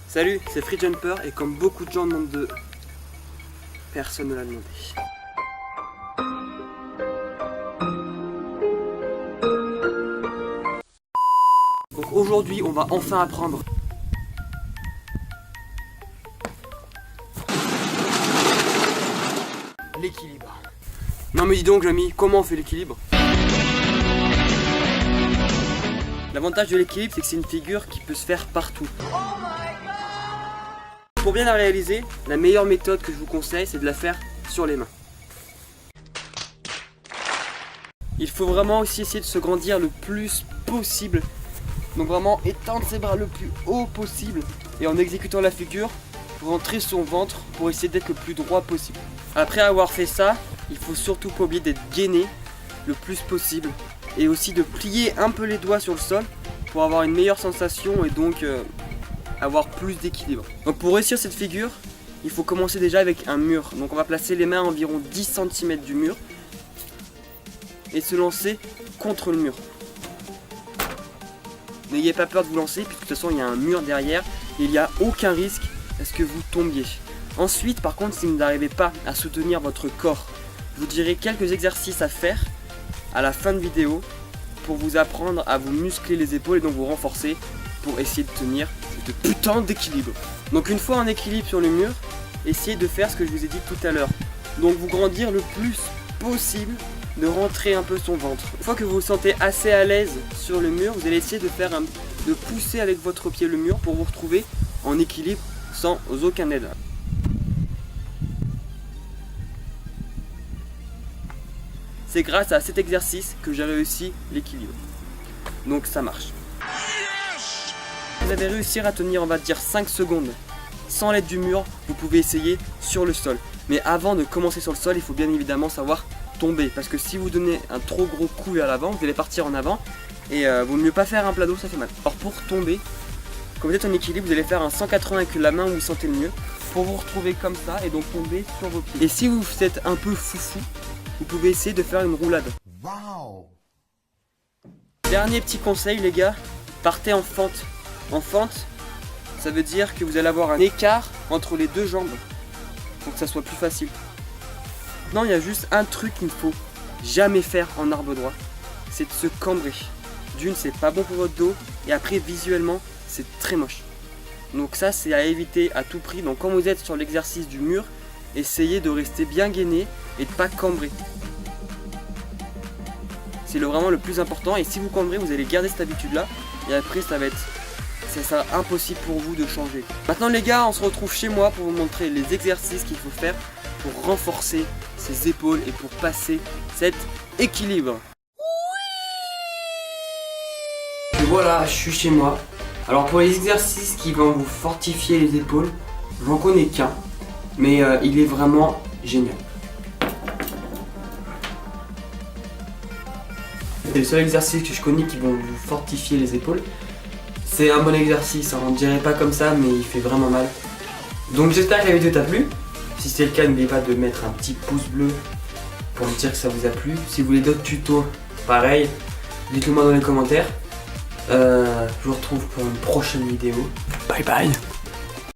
Salut, c'est Free Jumper et comme beaucoup de gens demandent de... Personne ne l'a demandé. Donc aujourd'hui, on va enfin apprendre l'équilibre. Non mais dis donc Jamie, comment on fait l'équilibre? L'avantage de l'équilibre, c'est que c'est une figure qui peut se faire partout. Pour bien la réaliser, la meilleure méthode que je vous conseille, c'est de la faire sur les mains. Il faut vraiment aussi essayer de se grandir le plus possible. Donc vraiment étendre ses bras le plus haut possible. Et en exécutant la figure, rentrer son ventre pour essayer d'être le plus droit possible. Après avoir fait ça, il faut surtout pas oublier d'être gainé le plus possible. Et aussi de plier un peu les doigts sur le sol pour avoir une meilleure sensation et donc avoir plus d'équilibre. Donc pour réussir cette figure, il faut commencer déjà avec un mur. Donc on va placer les mains à environ 10 cm du mur et se lancer contre le mur. N'ayez pas peur de vous lancer puisque de toute façon il y a un mur derrière et il n'y a aucun risque à ce que vous tombiez. Ensuite par contre, si vous n'arrivez pas à soutenir votre corps, je vous dirai quelques exercices à faire à la fin de vidéo pour vous apprendre à vous muscler les épaules et donc vous renforcer pour essayer de tenir ce putain d'équilibre. Donc une fois en équilibre sur le mur, essayez de faire ce que je vous ai dit tout à l'heure. Donc vous grandir le plus possible, de rentrer un peu son ventre. Une fois que vous vous sentez assez à l'aise sur le mur, vous allez essayer de pousser avec votre pied le mur pour vous retrouver en équilibre sans aucun aide. C'est grâce à cet exercice que j'ai réussi l'équilibre. Donc ça marche. Vous allez réussir à tenir, on va dire 5 secondes sans l'aide du mur, vous pouvez essayer sur le sol. Mais avant de commencer sur le sol, il faut bien évidemment savoir tomber. Parce que si vous donnez un trop gros coup vers l'avant, vous allez partir en avant. Et vaut mieux pas faire un plat d'eau, ça fait mal. Alors pour tomber, quand vous êtes en équilibre, vous allez faire un 180 avec la main où vous sentez le mieux. Pour vous retrouver comme ça et donc tomber sur vos pieds. Et si vous êtes un peu foufou, vous pouvez essayer de faire une roulade. Wow. Dernier petit conseil les gars, partez en fente. En fente, ça veut dire que vous allez avoir un écart entre les deux jambes pour que ça soit plus facile. Maintenant il y a juste un truc qu'il ne faut jamais faire en arbre droit, c'est de se cambrer. D'une, c'est pas bon pour votre dos et après visuellement c'est très moche. Donc ça c'est à éviter à tout prix. Donc quand vous êtes sur l'exercice du mur, essayez de rester bien gainé et de pas cambrer. C'est vraiment le plus important et si vous cambrez vous allez garder cette habitude là et après ça sera impossible pour vous de changer. Maintenant les gars, on se retrouve chez moi pour vous montrer les exercices qu'il faut faire pour renforcer ses épaules et pour passer cet équilibre. Et voilà, je suis chez moi. Alors pour les exercices qui vont vous fortifier les épaules, j'en connais qu'un, mais il est vraiment génial. C'est le seul exercice que je connais qui vont vous fortifier les épaules. C'est un bon exercice, hein, on ne dirait pas comme ça, mais il fait vraiment mal. Donc j'espère que la vidéo t'a plu. Si c'est le cas, n'oubliez pas de mettre un petit pouce bleu pour me dire que ça vous a plu. Si vous voulez d'autres tutos, pareil, dites-le moi dans les commentaires. Je vous retrouve pour une prochaine vidéo. Bye bye.